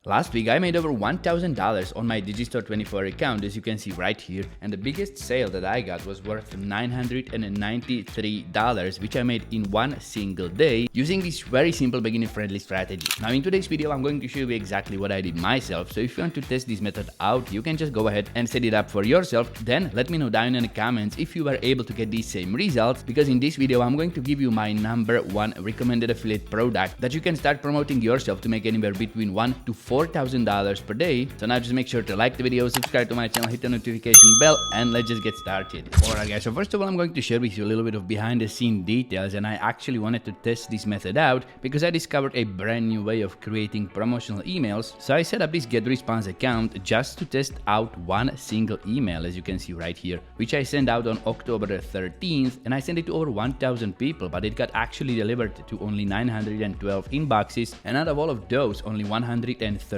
Last week I made over $1,000 on my Digistore 24 account, as you can see right here, and the biggest sale that I got was worth $993, which I made in one single day using this very simple beginner friendly strategy. Now in today's video I'm going to show you exactly what I did myself, so if you want to test this method out, you can just go ahead and set it up for yourself. Then let me know down in the comments if you were able to get these same results, because in this video I'm going to give you my #1 recommended affiliate product that you can start promoting yourself to make anywhere between $1,000 to $4,000 per day. So now just make sure to like the video, subscribe to my channel, hit the notification bell, and let's just get started. Alright guys, so first of all I'm going to share with you a little bit of behind the scene details, and I actually wanted to test this method out because I discovered a brand new way of creating promotional emails. So I set up this GetResponse account just to test out one single email, as you can see right here, which I sent out on October 13th, and I sent it to over 1,000 people, but it got actually delivered to only 912 inboxes, and out of all of those, only 134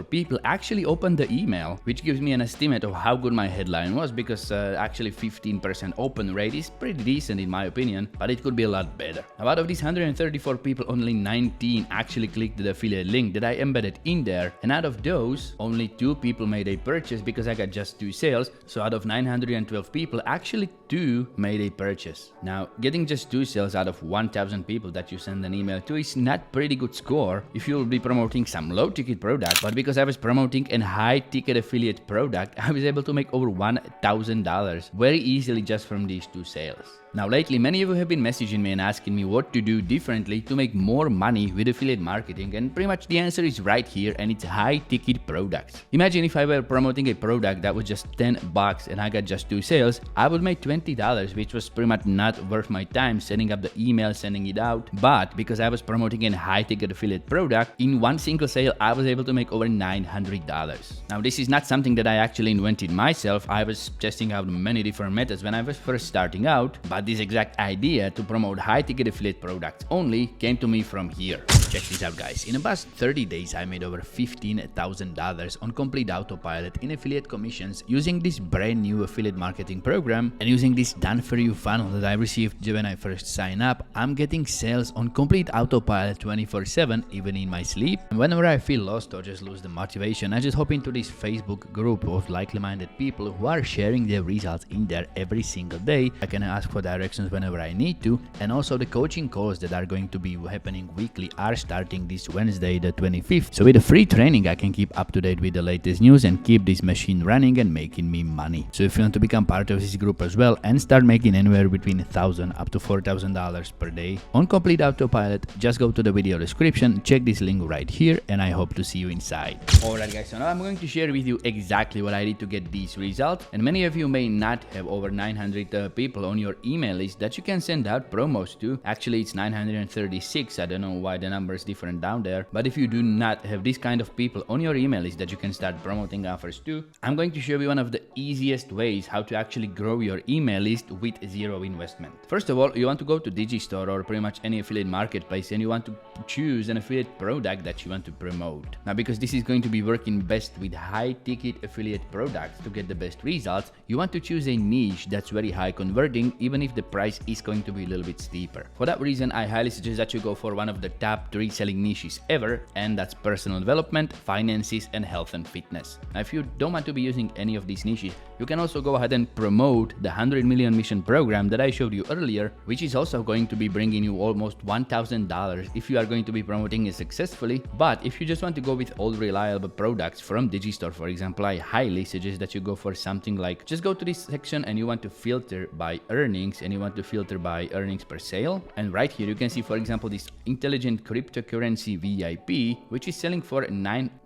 people actually opened the email, which gives me an estimate of how good my headline was, because actually 15% open rate is pretty decent in my opinion, but it could be a lot better. Now, out of these 134 people, only 19 actually clicked the affiliate link that I embedded in there, and out of those, only 2 people made a purchase because I got just 2 sales. So out of 912 people, actually 2 made a purchase. Now, getting just 2 sales out of 1,000 people that you send an email to is not pretty good score if you will be promoting some low ticket product, but because I was promoting a high ticket affiliate product, I was able to make over $1,000 very easily just from these 2 sales. Now lately, many of you have been messaging me and asking me what to do differently to make more money with affiliate marketing, and pretty much the answer is right here, and it's high ticket products. Imagine if I were promoting a product that was just $10 and I got just 2 sales, I would make $20, which was pretty much not worth my time setting up the email, sending it out. But because I was promoting a high ticket affiliate product, in one single sale I was able to make over $900. Now this is not something that I actually invented myself. I was testing out many different methods when I was first starting out, but this exact idea to promote high-ticket affiliate products only came to me from here. Check this out guys, in the past 30 days I made over $15,000 on complete autopilot in affiliate commissions using this brand new affiliate marketing program, and using this done for you funnel that I received when I first signed up. I'm getting sales on complete autopilot 24/7, even in my sleep. And whenever I feel lost or just lose the motivation, I just hop into this Facebook group of likely-minded people who are sharing their results in there every single day. I can ask for directions whenever I need to, and also the coaching calls that are going to be happening weekly are starting this Wednesday the 25th. So with a free training I can keep up to date with the latest news and keep this machine running and making me money. So if you want to become part of this group as well and start making anywhere between $1,000 up to $4,000 per day on complete autopilot, just go to the video description, check this link right here, and I hope to see you inside. Alright guys, so now I'm going to share with you exactly what I did to get these results, and many of you may not have over 900 people on your email list that you can send out promos to. Actually it's 936, I don't know why the number is different down there, but if you do not have this kind of people on your email list that you can start promoting offers to, I'm going to show you one of the easiest ways how to actually grow your email list with zero investment. First of all, you want to go to Digistore or pretty much any affiliate marketplace, and you want to choose an affiliate product that you want to promote. Now because this is going to be working best with high ticket affiliate products to get the best results, you want to choose a niche that's very high converting, even if the price is going to be a little bit steeper. For that reason, I highly suggest that you go for one of the top 3 selling niches ever, and that's personal development, finances, and health and fitness. Now if you don't want to be using any of these niches, you can also go ahead and promote the 100 million mission program that I showed you earlier, which is also going to be bringing you almost $1,000 if you are going to be promoting it successfully. But if you just want to go with all reliable products from Digistore, for example, I highly suggest that you go for something like, just go to this section and you want to filter by earnings, and you want to filter by earnings per sale. And right here you can see, for example, this intelligent cryptocurrency VIP, which is selling for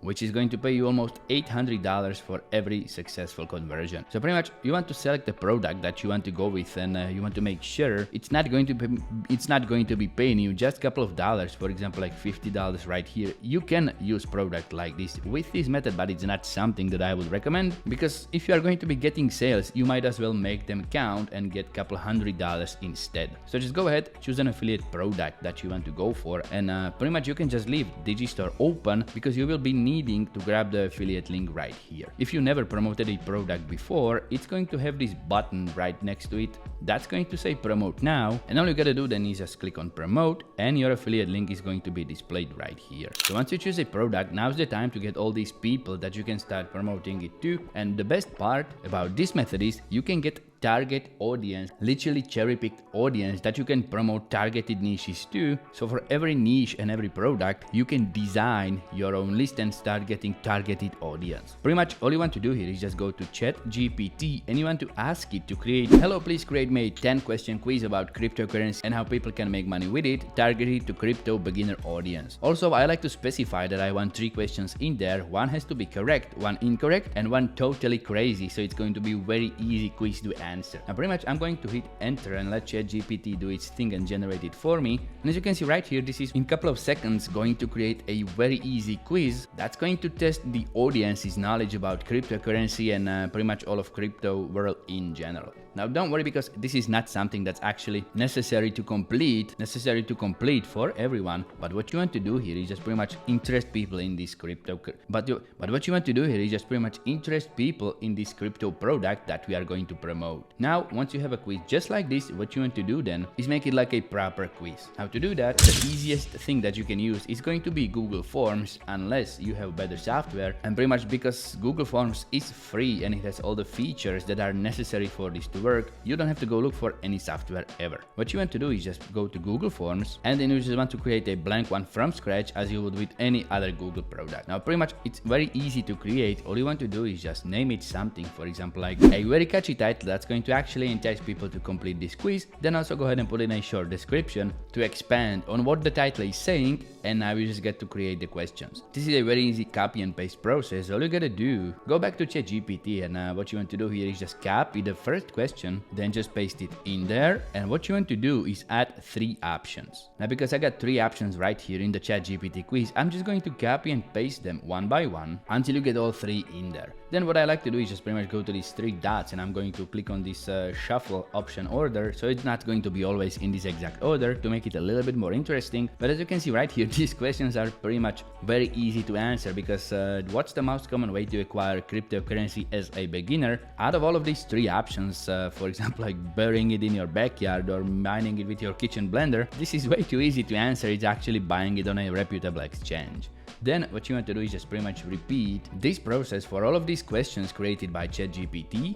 which is going to pay you almost $800 for every successful conversion. So pretty much you want to select the product that you want to go with, and you want to make sure it's not going to be paying you just a couple of dollars. For example, like $50 right here. You can use product like this with this method, but it's not something that I would recommend, because if you are going to be getting sales, you might as well make them count and get a couple $100 instead. So just go ahead, choose an affiliate product that you want to go for, and pretty much you can just leave Digistore open because you will be needing to grab the affiliate link right here. If you never promoted a product before, it's going to have this button right next to it that's going to say promote now, and all you gotta do then is just click on promote and your affiliate link is going to be displayed right here. So once you choose a product, now's the time to get all these people that you can start promoting it to. And the best part about this method is you can get target audience, literally cherry-picked audience that you can promote targeted niches to. So for every niche and every product, you can design your own list and start getting targeted audience. Pretty much all you want to do here is just go to ChatGPT and you want to ask it to create, hello, please create me a 10-question quiz about cryptocurrency and how people can make money with it, targeted to crypto beginner audience. Also, I like to specify that I want 3 questions in there. One has to be correct, one incorrect, and one totally crazy. So it's going to be very easy quiz to answer. Now pretty much I'm going to hit enter and let ChatGPT do its thing and generate it for me. And as you can see right here, this is in a couple of seconds going to create a very easy quiz that's going to test the audience's knowledge about cryptocurrency and pretty much all of crypto world in general. Now don't worry, because this is not something that's actually necessary to complete for everyone. But what you want to do here is just pretty much interest people in this crypto. But what you want to do here is just pretty much interest people in this crypto product that we are going to promote. Now, once you have a quiz just like this, what you want to do then is make it like a proper quiz. How to do that? The easiest thing that you can use is going to be Google Forms, unless you have better software. And pretty much because Google Forms is free and it has all the features that are necessary for this to work, you don't have to go look for any software ever. What you want to do is just go to Google Forms and then you just want to create a blank one from scratch as you would with any other Google product. Now pretty much it's very easy to create. All you want to do is just name it something, for example like a very catchy title that's going to actually entice people to complete this quiz. Then also go ahead and put in a short description to expand on what the title is saying, and now you just get to create the questions. This is a very easy copy and paste process. All you gotta do, go back to ChatGPT and what you want to do here is just copy the first question, then just paste it in there. And what you want to do is add 3 options. Now because I got 3 options right here in the ChatGPT quiz, I'm just going to copy and paste them one by one until you get all 3 in there. Then what I like to do is just pretty much go to these 3 dots and I'm going to click on this shuffle option order, so it's not going to be always in this exact order to make it a little bit more interesting. But as you can see right here, these questions are pretty much very easy to answer because what's the most common way to acquire cryptocurrency as a beginner? Out of all of these 3 options, for example like burying it in your backyard or mining it with your kitchen blender, this is way too easy to answer. It's actually buying it on a reputable exchange. Then what you want to do is just pretty much repeat this process for all of these questions created by ChatGPT.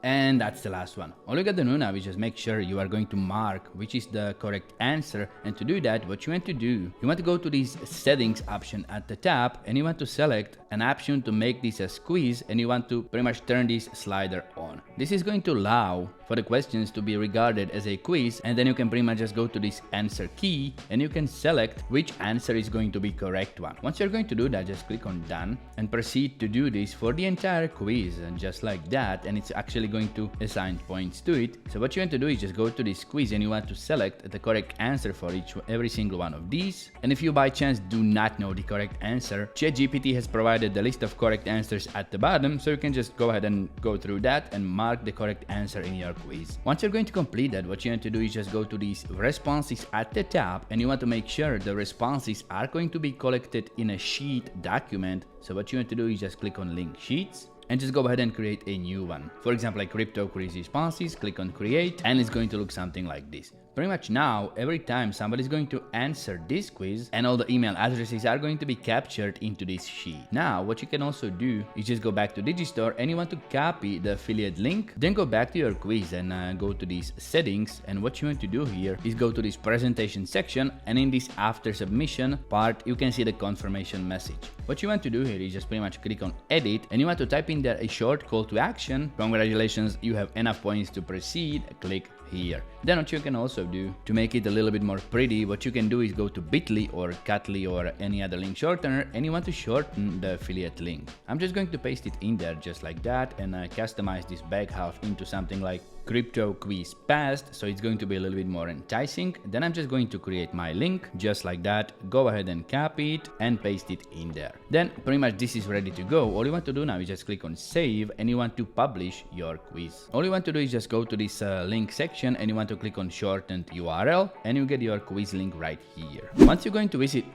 And that's the last one. All you got to do now is just make sure you are going to mark which is the correct answer. And to do that, what you want to do, you want to go to this settings option at the top and you want to select an option to make this a quiz, and you want to pretty much turn this slider on. This is going to allow for the questions to be regarded as a quiz, and then you can pretty much just go to this answer key and you can select which answer is going to be correct one. Once you're going to do that, just click on done and proceed to do this for the entire quiz, and just like that, and it's actually going to assign points to it. So what you want to do is just go to this quiz and you want to select the correct answer for every single one of these. And if you by chance do not know the correct answer, ChatGPT has provided the list of correct answers at the bottom, so you can just go ahead and go through that and mark the correct answer in your quiz. Once you're going to complete that, what you want to do is just go to these responses at the top and you want to make sure the responses are going to be collected in a sheet document. So what you want to do is just click on link sheets and just go ahead and create a new one. For example, like crypto quiz responses, click on create, and it's going to look something like this. Pretty much now, every time somebody is going to answer this quiz, and all the email addresses are going to be captured into this sheet. Now, what you can also do is just go back to Digistore and you want to copy the affiliate link, then go back to your quiz and go to these settings. And what you want to do here is go to this presentation section, and in this after submission part, you can see the confirmation message. What you want to do here is just pretty much click on edit, and you want to type in there a short call to action. Congratulations, you have enough points to proceed. Click here. Then what you can also do to make it a little bit more pretty, what you can do is go to bit.ly or cut.ly or any other link shortener, and you want to shorten the affiliate link. I'm just going to paste it in there just like that and customize this back half into something like crypto quiz passed, so it's going to be a little bit more enticing. Then I'm just going to create my link just like that. Go ahead and copy it and paste it in there. Then pretty much this is ready to go. All you want to do now is just click on save and you want to publish your quiz. All you want to do is just go to this link section and you want to click on shortened URL and you get your quiz link right here. Once you're going to visit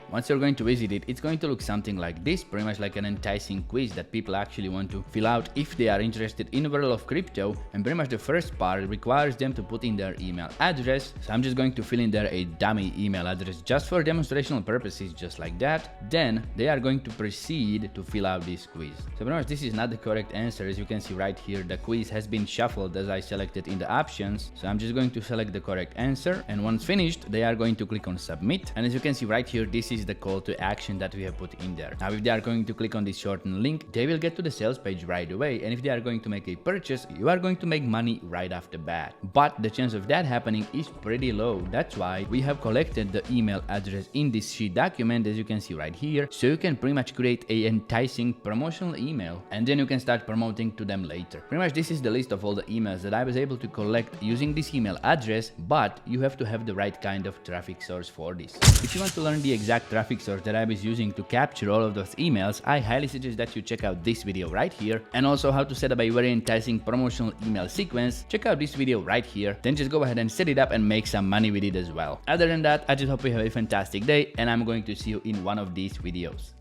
it, it's going to look something like this, pretty much like an enticing quiz that people actually want to fill out if they are interested in the world of crypto. And pretty much the first part requires them to put in their email address. So I'm just going to fill in there a dummy email address just for demonstrational purposes, just like that. Then they are going to proceed to fill out this quiz. So pretty much this is not the correct answer. As you can see right here, the quiz has been shuffled as I selected in the options. So I'm just going to select the correct answer, and once finished they are going to click on submit. And as you can see right here, this is the call to action that we have put in there. Now if they are going to click on this shortened link, they will get to the sales page right away, and if they are going to make a purchase, you are going to make money right off the bat. But the chance of that happening is pretty low. That's why we have collected the email address in this sheet document, as you can see right here, so you can pretty much create a enticing promotional email and then you can start promoting to them later. Pretty much this is the list of all the emails that I was able to collect using this email address, but you have to have the right kind of traffic source for this. If you want to learn the exact traffic source that I was using to capture all of those emails, I highly suggest that you check out this video right here, and also how to set up a very enticing promotional email sequence. Check out this video right here, then just go ahead and set it up and make some money with it as well. Other than that, I just hope you have a fantastic day, and I'm going to see you in one of these videos.